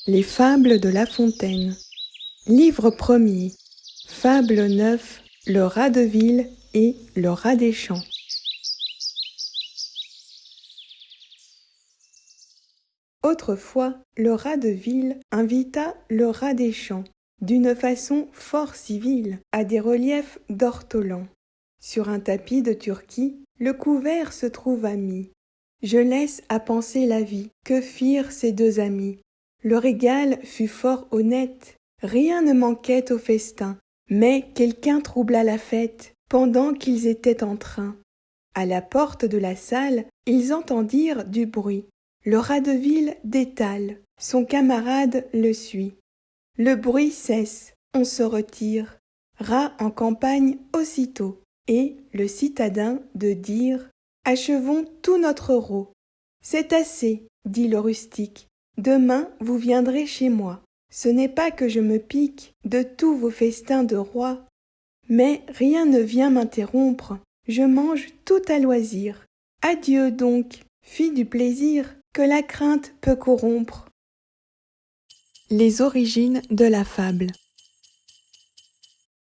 Les fables de La Fontaine. Livre premier. Fable 9. Le rat de ville et le rat des champs. Autrefois, le rat de ville invita le rat des champs, d'une façon fort civile, à des reliefs d'ortolans. Sur un tapis de Turquie, le couvert se trouva mis. Je laisse à penser la vie que firent ces deux amis. Le régal fut fort honnête, rien ne manquait au festin, mais quelqu'un troubla la fête pendant qu'ils étaient en train. À la porte de la salle, ils entendirent du bruit. Le rat de ville détale, son camarade le suit. Le bruit cesse, on se retire. Rat en campagne aussitôt, et le citadin de dire « Achevons tout notre rôt. »« C'est assez, dit le rustique. Demain vous viendrez chez moi. Ce n'est pas que je me pique de tous vos festins de roi, mais rien ne vient m'interrompre. Je mange tout à loisir. Adieu donc, fille du plaisir que la crainte peut corrompre. » Les origines de la fable.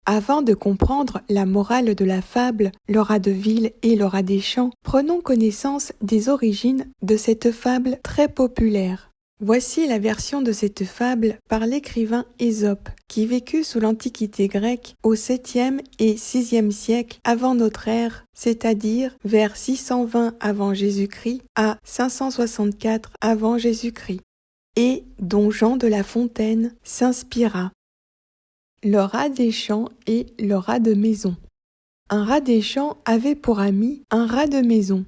Avant de comprendre la morale de la fable, le rat de ville et le rat des champs, prenons connaissance des origines de cette fable très populaire. Voici la version de cette fable par l'écrivain Ésope, qui vécut sous l'Antiquité grecque au 7e et 6e siècle avant notre ère, c'est-à-dire vers 620 avant Jésus-Christ à 564 avant Jésus-Christ, et dont Jean de La Fontaine s'inspira. Le rat des champs et le rat de maison. Un rat des champs avait pour ami un rat de maison.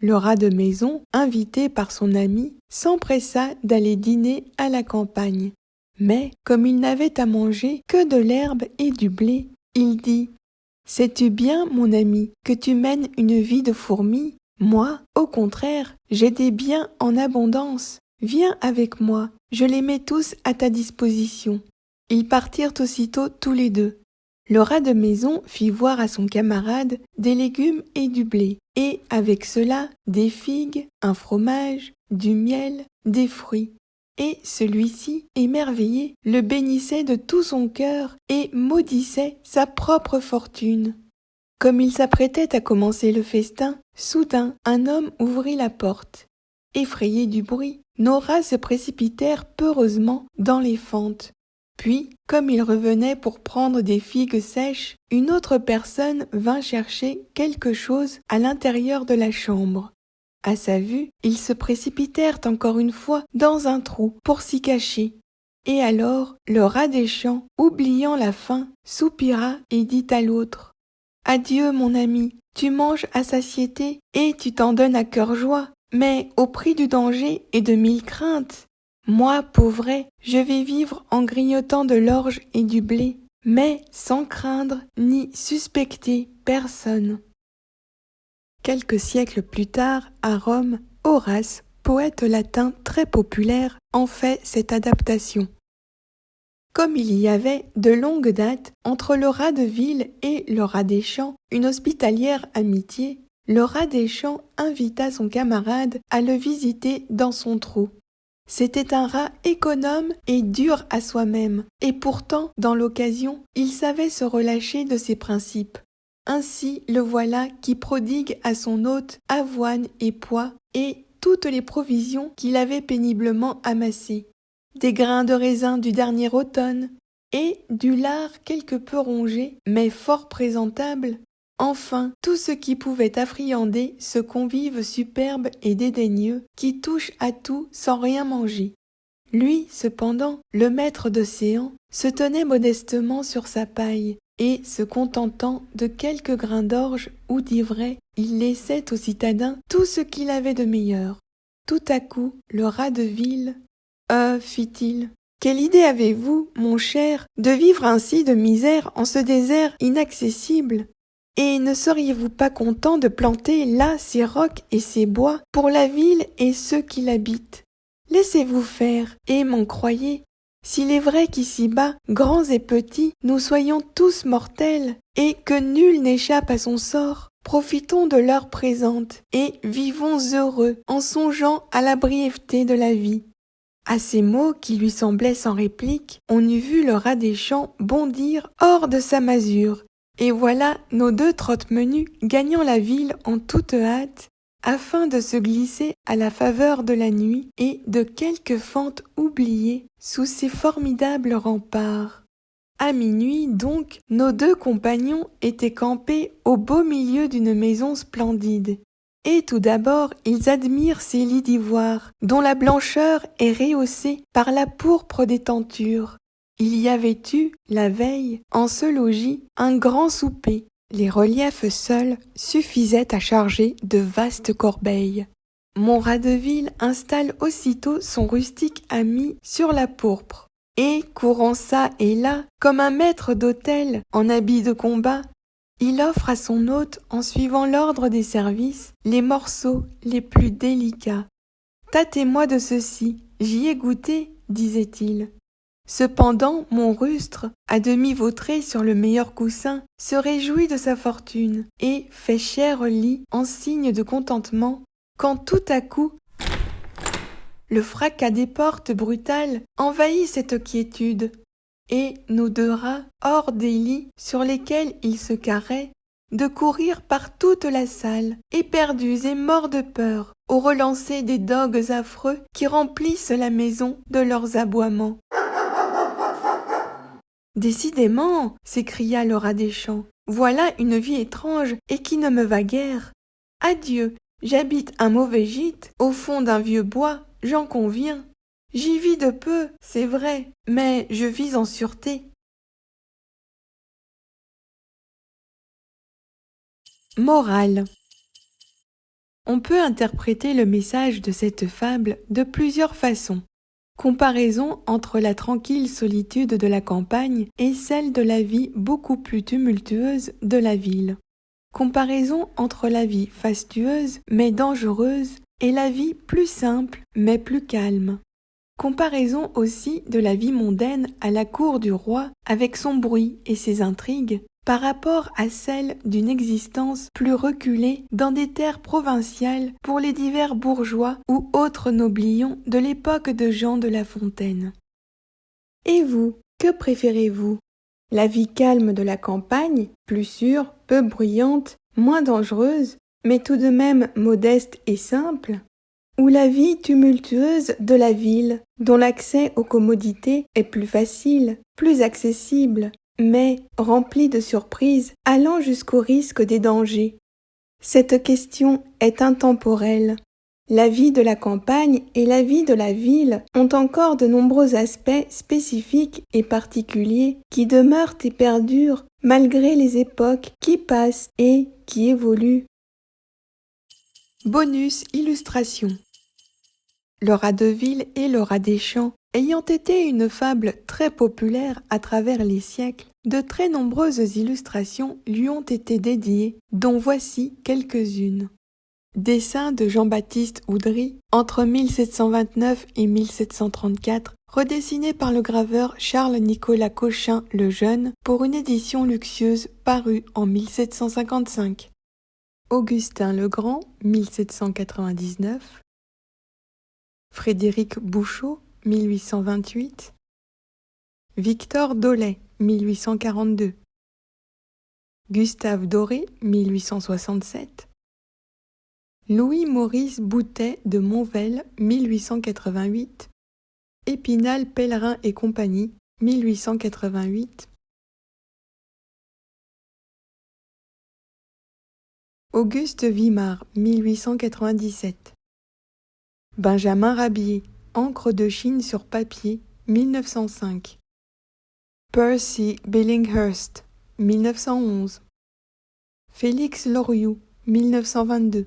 Le rat de maison, invité par son ami, s'empressa d'aller dîner à la campagne. Mais, comme il n'avait à manger que de l'herbe et du blé, il dit « Sais-tu bien, mon ami, que tu mènes une vie de fourmi ? Moi, au contraire, j'ai des biens en abondance. Viens avec moi, je les mets tous à ta disposition. » Ils partirent aussitôt tous les deux. Le rat de maison fit voir à son camarade des légumes et du blé, et avec cela des figues, un fromage, du miel, des fruits. Et celui-ci, émerveillé, le bénissait de tout son cœur et maudissait sa propre fortune. Comme il s'apprêtait à commencer le festin, soudain un homme ouvrit la porte. Effrayés du bruit, nos rats se précipitèrent peureusement dans les fentes. Puis, comme il revenait pour prendre des figues sèches, une autre personne vint chercher quelque chose à l'intérieur de la chambre. À sa vue, ils se précipitèrent encore une fois dans un trou pour s'y cacher. Et alors, le rat des champs, oubliant la faim, soupira et dit à l'autre « Adieu, mon ami, tu manges à satiété et tu t'en donnes à cœur joie, mais au prix du danger et de 1000 craintes. Moi, pauvret, je vais vivre en grignotant de l'orge et du blé, mais sans craindre ni suspecter personne. » Quelques siècles plus tard, à Rome, Horace, poète latin très populaire, en fait cette adaptation. Comme il y avait, de longue date, entre le rat de ville et le rat des champs, une hospitalière amitié, le rat des champs invita son camarade à le visiter dans son trou. C'était un rat économe et dur à soi-même, et pourtant, dans l'occasion, il savait se relâcher de ses principes. Ainsi le voilà qui prodigue à son hôte avoine et pois, et toutes les provisions qu'il avait péniblement amassées. Des grains de raisin du dernier automne, et du lard quelque peu rongé, mais fort présentable. Enfin, tout ce qui pouvait affriander ce convive superbe et dédaigneux qui touche à tout sans rien manger. Lui, cependant, le maître d'océan, se tenait modestement sur sa paille, et, se contentant de quelques grains d'orge ou d'ivraie, il laissait aux citadins tout ce qu'il avait de meilleur. Tout à coup, le rat de ville « fit-il, quelle idée avez-vous, mon cher, de vivre ainsi de misère en ce désert inaccessible ? Et ne seriez-vous pas content de planter là ces rocs et ces bois pour la ville et ceux qui l'habitent ? Laissez-vous faire, et m'en croyez, s'il est vrai qu'ici-bas, grands et petits, nous soyons tous mortels, et que nul n'échappe à son sort, profitons de l'heure présente, et vivons heureux en songeant à la brièveté de la vie. À ces mots qui lui semblaient sans réplique, on eût vu le rat des champs bondir hors de sa masure. Et voilà nos deux trotte-menus gagnant la ville en toute hâte, afin de se glisser à la faveur de la nuit et de quelques fentes oubliées sous ces formidables remparts. À minuit, donc, nos deux compagnons étaient campés au beau milieu d'une maison splendide. Et tout d'abord, ils admirent ces lits d'ivoire, dont la blancheur est rehaussée par la pourpre des tentures. Il y avait eu, la veille, en ce logis, un grand souper. Les reliefs seuls suffisaient à charger de vastes corbeilles. Mon Radeville installe aussitôt son rustique ami sur la pourpre, et, courant çà et là, comme un maître d'hôtel en habit de combat, il offre à son hôte, en suivant l'ordre des services, les morceaux les plus délicats. « Tâtez-moi de ceci, j'y ai goûté, disait-il. Cependant, mon rustre, à demi vautré sur le meilleur coussin, se réjouit de sa fortune et fait cher lit en signe de contentement, quand tout à coup, le fracas des portes brutales envahit cette quiétude. Et nos deux rats, hors des lits sur lesquels ils se carraient, de courir par toute la salle, éperdus et morts de peur, au relancer des dogues affreux qui remplissent la maison de leurs aboiements. « Décidément, s'écria le rat des champs, voilà une vie étrange et qui ne me va guère. Adieu, j'habite un mauvais gîte, au fond d'un vieux bois, j'en conviens. J'y vis de peu, c'est vrai, mais je vis en sûreté. » Morale. On peut interpréter le message de cette fable de plusieurs façons. Comparaison entre la tranquille solitude de la campagne et celle de la vie beaucoup plus tumultueuse de la ville. Comparaison entre la vie fastueuse mais dangereuse et la vie plus simple mais plus calme. Comparaison aussi de la vie mondaine à la cour du roi avec son bruit et ses intrigues par rapport à celle d'une existence plus reculée dans des terres provinciales pour les divers bourgeois ou autres noblions de l'époque de Jean de La Fontaine. Et vous, que préférez-vous? La vie calme de la campagne, plus sûre, peu bruyante, moins dangereuse, mais tout de même modeste et simple? Ou la vie tumultueuse de la ville, dont l'accès aux commodités est plus facile, plus accessible, mais remplie de surprises allant jusqu'au risque des dangers? Cette question est intemporelle. La vie de la campagne et la vie de la ville ont encore de nombreux aspects spécifiques et particuliers qui demeurent et perdurent malgré les époques qui passent et qui évoluent. Bonus illustration. Le Radeville et le rat des champs ayant été une fable très populaire à travers les siècles, de très nombreuses illustrations lui ont été dédiées, dont voici quelques-unes. Dessin de Jean-Baptiste Oudry, entre 1729 et 1734, redessiné par le graveur Charles-Nicolas Cochin le Jeune pour une édition luxueuse parue en 1755. Augustin le Grand, 1799. Frédéric Bouchot, 1828. Victor Dolay, 1842. Gustave Doré, 1867. Louis-Maurice Boutet de Monvel, 1888. Épinal, Pellerin et compagnie, 1888. Auguste Vimard, 1897. Benjamin Rabier, Encre de Chine sur papier, 1905. Percy Billinghurst, 1911. Félix Loriot, 1922.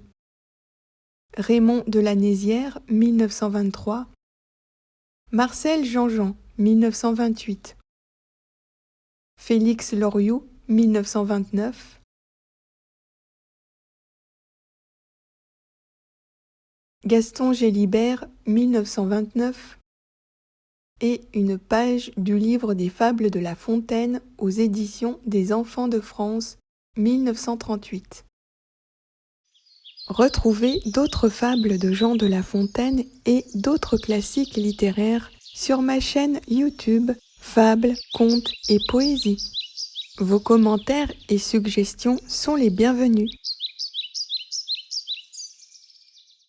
Raymond de la Nézière, 1923. Marcel Jean-Jean, 1928. Félix Loriot, 1929. Gaston Gélibert, 1929. Et une page du livre des fables de La Fontaine aux éditions des Enfants de France, 1938. Retrouvez d'autres fables de Jean de La Fontaine et d'autres classiques littéraires sur ma chaîne YouTube Fables, Contes et Poésie. Vos commentaires et suggestions sont les bienvenus.